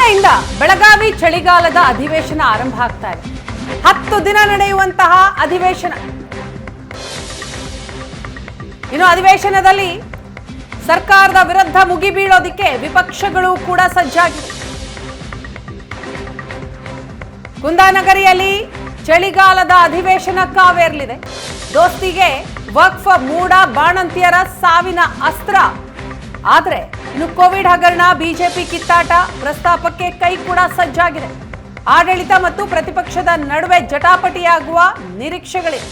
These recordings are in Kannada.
ನಾಳೆಯಿಂದ ಬೆಳಗಾವಿ ಚಳಿಗಾಲದ ಅಧಿವೇಶನ ಆರಂಭ ಆಗ್ತಾ ಇದೆ. 10 ದಿನ ನಡೆಯುವಂತಹ ಅಧಿವೇಶನ. ಇನ್ನು ಅಧಿವೇಶನದಲ್ಲಿ ಸರ್ಕಾರದ ವಿರುದ್ಧ ಮುಗಿಬೀಳೋದಿಕ್ಕೆ ವಿಪಕ್ಷಗಳು ಕೂಡ ಸಜ್ಜಾಗಿವೆ. ಕುಂದಾನಗರಿಯಲ್ಲಿ ಚಳಿಗಾಲದ ಅಧಿವೇಶನ ಕಾವೇರಲಿದೆ. ದೋಸ್ತಿಗೆ ವಕ್ಫ್ ಮೂಡ ಬಾಣಂತಿಯರ ಸಾವಿನ ಅಸ್ತ್ರ. ಆದರೆ ಇನ್ನು ಕೋವಿಡ್ ಹಗರಣ, ಬಿಜೆಪಿ ಕಿತ್ತಾಟ ಪ್ರಸ್ತಾಪಕ್ಕೆ ಕೈ ಕೂಡ ಸಜ್ಜಾಗಿದೆ. ಆಡಳಿತ ಮತ್ತು ಪ್ರತಿಪಕ್ಷದ ನಡುವೆ ಜಟಾಪಟಿಯಾಗುವ ನಿರೀಕ್ಷೆಗಳಿವೆ.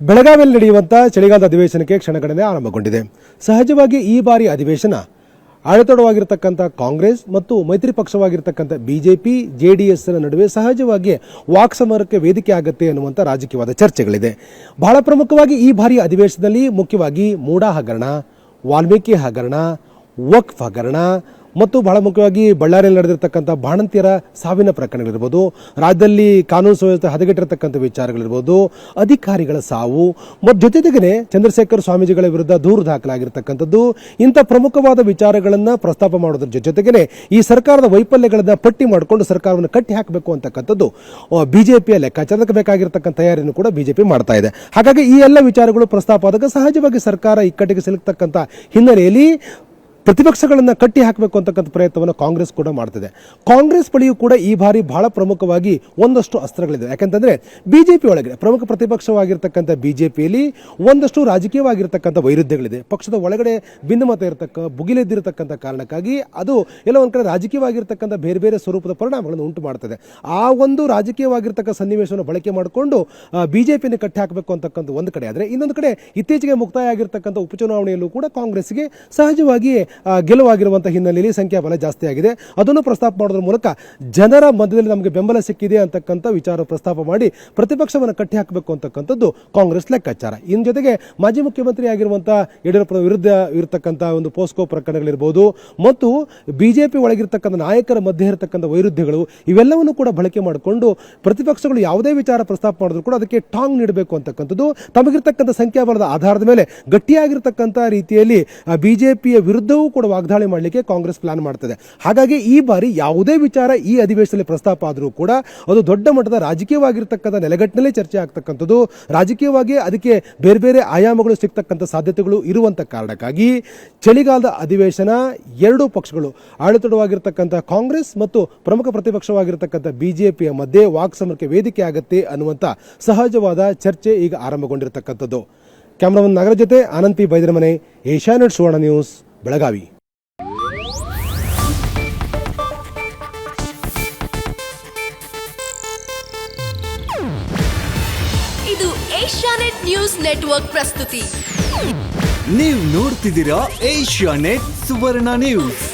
ಬೆಳಗಾವಿಯಲ್ಲಿ ನಡೆಯುವಂತಹ ಚಳಿಗಾಲದ ಅಧಿವೇಶನಕ್ಕೆ ಕ್ಷಣಗಣನೆ ಆರಂಭಗೊಂಡಿದೆ. ಸಹಜವಾಗಿ ಈ ಬಾರಿ ಅಧಿವೇಶನ ಆಡಳಿತಾರೂಢವಾಗಿರತಕ್ಕಂಥ ಕಾಂಗ್ರೆಸ್ ಮತ್ತು ಮೈತ್ರಿ ಪಕ್ಷವಾಗಿರತಕ್ಕಂಥ ಬಿಜೆಪಿ ಜೆಡಿಎಸ್ ನಡುವೆ ಸಹಜವಾಗಿ ವಾಕ್ಸಮರಕ್ಕೆ ವೇದಿಕೆ ಆಗುತ್ತೆ ಅನ್ನುವಂಥ ರಾಜಕೀಯವಾದ ಚರ್ಚೆಗಳಿದೆ. ಬಹಳ ಪ್ರಮುಖವಾಗಿ ಈ ಬಾರಿ ಅಧಿವೇಶನದಲ್ಲಿ ಮುಖ್ಯವಾಗಿ ಮೂಡಾ ಹಗರಣ, ವಾಲ್ಮೀಕಿ ಹಗರಣ, ವಕ್ಫ್ ಹಗರಣ ಮತ್ತು ಬಹಳ ಮುಖ್ಯವಾಗಿ ಬಳ್ಳಾರಿಯಲ್ಲಿ ನಡೆದಿರತಕ್ಕಂಥ ಬಾಣಂತಿಯರ ಸಾವಿನ ಪ್ರಕರಣಗಳಿರ್ಬೋದು, ರಾಜ್ಯದಲ್ಲಿ ಕಾನೂನು ಸುವ್ಯವಸ್ಥೆ ಹದಗೆಟ್ಟಿರತಕ್ಕಂಥ ವಿಚಾರಗಳಿರ್ಬೋದು, ಅಧಿಕಾರಿಗಳ ಸಾವು ಮತ್ತು ಜೊತೆಗೆ ಚಂದ್ರಶೇಖರ್ ಸ್ವಾಮೀಜಿಗಳ ವಿರುದ್ಧ ದೂರು ದಾಖಲಾಗಿರ್ತಕ್ಕಂಥದ್ದು, ಇಂಥ ಪ್ರಮುಖವಾದ ವಿಚಾರಗಳನ್ನು ಪ್ರಸ್ತಾಪ ಮಾಡೋದ್ರ ಜೊತೆಗೇ ಈ ಸರ್ಕಾರದ ವೈಫಲ್ಯಗಳನ್ನು ಪಟ್ಟಿ ಮಾಡಿಕೊಂಡು ಸರ್ಕಾರವನ್ನು ಕಟ್ಟಿ ಹಾಕಬೇಕು ಅಂತಕ್ಕಂಥದ್ದು ಬಿಜೆಪಿಯ ಲೆಕ್ಕಾಚಾರಕ್ಕೆ ಬೇಕಾಗಿರ್ತಕ್ಕಂಥ ತಯಾರಿಯನ್ನು ಕೂಡ ಬಿಜೆಪಿ ಮಾಡ್ತಾ ಇದೆ. ಹಾಗಾಗಿ ಈ ಎಲ್ಲ ವಿಚಾರಗಳು ಪ್ರಸ್ತಾಪ ಆದಾಗ ಸಹಜವಾಗಿ ಸರ್ಕಾರ ಇಕ್ಕಟ್ಟಿಗೆ ಸಿಲುಕ್ತಕ್ಕಂಥ ಹಿನ್ನೆಲೆಯಲ್ಲಿ ಪ್ರತಿಪಕ್ಷಗಳನ್ನು ಕಟ್ಟಿ ಹಾಕಬೇಕು ಅಂತಕ್ಕಂಥ ಪ್ರಯತ್ನವನ್ನು ಕಾಂಗ್ರೆಸ್ ಕೂಡ ಮಾಡ್ತಿದೆ. ಕಾಂಗ್ರೆಸ್ ಬಳಿಯೂ ಕೂಡ ಈ ಬಾರಿ ಬಹಳ ಪ್ರಮುಖವಾಗಿ ಒಂದಷ್ಟು ಅಸ್ತ್ರಗಳಿದೆ. ಯಾಕಂತಂದ್ರೆ ಬಿಜೆಪಿ ಒಳಗೆ ಪ್ರಮುಖ ಪ್ರತಿಪಕ್ಷವಾಗಿರ್ತಕ್ಕಂಥ ಬಿಜೆಪಿಯಲ್ಲಿ ಒಂದಷ್ಟು ರಾಜಕೀಯವಾಗಿರ್ತಕ್ಕಂಥ ವೈರುಧ್ಯಗಳಿದೆ. ಪಕ್ಷದ ಒಳಗಡೆ ಭಿನ್ನಮತ ಭುಗಿಲೆದ್ದಿರತಕ್ಕಂಥ ಕಾರಣಕ್ಕಾಗಿ ಅದು ಎಲ್ಲ ಒಂದು ಕಡೆ ರಾಜಕೀಯವಾಗಿರ್ತಕ್ಕಂಥ ಬೇರೆ ಬೇರೆ ಸ್ವರೂಪದ ಪರಿಣಾಮಗಳನ್ನು ಉಂಟು ಮಾಡ್ತದೆ. ಆ ಒಂದು ರಾಜಕೀಯವಾಗಿರ್ತಕ್ಕಂಥ ಸನ್ನಿವೇಶವನ್ನು ಬಳಕೆ ಮಾಡಿಕೊಂಡು ಬಿಜೆಪಿಯನ್ನು ಕಟ್ಟಿ ಹಾಕಬೇಕು ಅಂತಕ್ಕಂಥ ಒಂದು ಕಡೆ ಆದರೆ, ಇನ್ನೊಂದು ಕಡೆ ಇತ್ತೀಚೆಗೆ ಮುಕ್ತಾಯ ಆಗಿರ್ತಕ್ಕಂಥ ಉಪಚುನಾವಣೆಯಲ್ಲೂ ಕೂಡ ಕಾಂಗ್ರೆಸ್ಗೆ ಸಹಜವಾಗಿ ಗೆಲುವಾಗಿರುವಂತಹ ಹಿನ್ನೆಲೆಯಲ್ಲಿ ಸಂಖ್ಯಾಬಲ ಜಾಸ್ತಿ ಆಗಿದೆ. ಅದನ್ನು ಪ್ರಸ್ತಾಪ ಮಾಡೋದ್ರ ಮೂಲಕ ಜನರ ಮಧ್ಯದಲ್ಲಿ ನಮಗೆ ಬೆಂಬಲ ಸಿಕ್ಕಿದೆ ಅಂತಕ್ಕಂಥ ವಿಚಾರ ಪ್ರಸ್ತಾಪ ಮಾಡಿ ಪ್ರತಿಪಕ್ಷವನ್ನು ಕಟ್ಟಿ ಹಾಕಬೇಕು ಅಂತಕ್ಕಂಥದ್ದು ಕಾಂಗ್ರೆಸ್ ಲೆಕ್ಕಾಚಾರ. ಇನ್ನು ಜೊತೆಗೆ ಮಾಜಿ ಮುಖ್ಯಮಂತ್ರಿ ಆಗಿರುವಂತಹ ಯಡಿಯೂರಪ್ಪನ ವಿರುದ್ಧ ಇರತಕ್ಕಂಥ ಒಂದು ಪೋಸ್ಕೋ ಪ್ರಕರಣಗಳಿರ್ಬೋದು ಮತ್ತು ಬಿಜೆಪಿ ಒಳಗಿರ್ತಕ್ಕಂಥ ನಾಯಕರ ಮಧ್ಯೆ ಇರತಕ್ಕಂಥ ವೈರುಧ್ಯಗಳು ಇವೆಲ್ಲವನ್ನು ಕೂಡ ಬಳಕೆ ಮಾಡಿಕೊಂಡು ಪ್ರತಿಪಕ್ಷಗಳು ಯಾವುದೇ ವಿಚಾರ ಪ್ರಸ್ತಾಪ ಮಾಡಿದ್ರು ಕೂಡ ಅದಕ್ಕೆ ಟಾಂಗ್ ನೀಡಬೇಕು ಅಂತಕ್ಕಂಥದ್ದು, ತಮಗಿರ್ತಕ್ಕಂಥ ಸಂಖ್ಯಾಬಲದ ಆಧಾರದ ಮೇಲೆ ಗಟ್ಟಿಯಾಗಿರ್ತಕ್ಕಂಥ ರೀತಿಯಲ್ಲಿ ಬಿಜೆಪಿಯ ವಿರುದ್ಧವೂ ಕೂಡ ವಾಗ್ದಾಳಿ ಮಾಡಲಿಕ್ಕೆ ಕಾಂಗ್ರೆಸ್ ಪ್ಲಾನ್ ಮಾಡ್ತದೆ. ಹಾಗಾಗಿ ಈ ಬಾರಿ ಯಾವುದೇ ವಿಚಾರ ಈ ಅಧಿವೇಶನದಲ್ಲಿ ಪ್ರಸ್ತಾಪ ಆದರೂ ಕೂಡ ಅದು ದೊಡ್ಡ ಮಟ್ಟದ ರಾಜಕೀಯವಾಗಿರ್ತಕ್ಕಂಥ ನೆಲೆಗಟ್ಟಿನಲ್ಲೇ ಚರ್ಚೆ ಆಗ್ತಕ್ಕಂಥದ್ದು, ರಾಜಕೀಯವಾಗಿ ಅದಕ್ಕೆ ಬೇರೆ ಬೇರೆ ಆಯಾಮಗಳು ಸಿಗ್ತಕ್ಕಂಥ ಸಾಧ್ಯತೆಗಳು ಇರುವಂಥ ಕಾರಣಕ್ಕಾಗಿ ಚಳಿಗಾಲದ ಅಧಿವೇಶನ ಎರಡೂ ಪಕ್ಷಗಳು ಆಡಳಿತವಾಗಿರ್ತಕ್ಕಂಥ ಕಾಂಗ್ರೆಸ್ ಮತ್ತು ಪ್ರಮುಖ ಪ್ರತಿಪಕ್ಷವಾಗಿರ್ತಕ್ಕಂಥ ಬಿಜೆಪಿಯ ಮಧ್ಯೆ ವಾಕ್ಸಮರಕ್ಕೆ ವೇದಿಕೆ ಆಗುತ್ತೆ ಅನ್ನುವಂಥ ಸಹಜವಾದ ಚರ್ಚೆ ಈಗ ಆರಂಭಗೊಂಡಿರತಕ್ಕಂಥದ್ದು. ಕ್ಯಾಮರಾಮನ್ ನಾಗರಾಜ್ ಜೊತೆ ಆನಂದ್ ಪಿ ಬೈದರಮನೆ, ಏಷ್ಯಾನೆಟ್ ಸುವರ್ಣ ನ್ಯೂಸ್, ಬೆಳಗಾವಿ. ಇದು ಏಷ್ಯಾನೆಟ್ ನ್ಯೂಸ್ ನೆಟ್ವರ್ಕ್ ಪ್ರಸ್ತುತಿ. ನೀವು ನೋಡ್ತಿದ್ದೀರಾ ಏಷ್ಯಾನೆಟ್ ಸುವರ್ಣ ನ್ಯೂಸ್.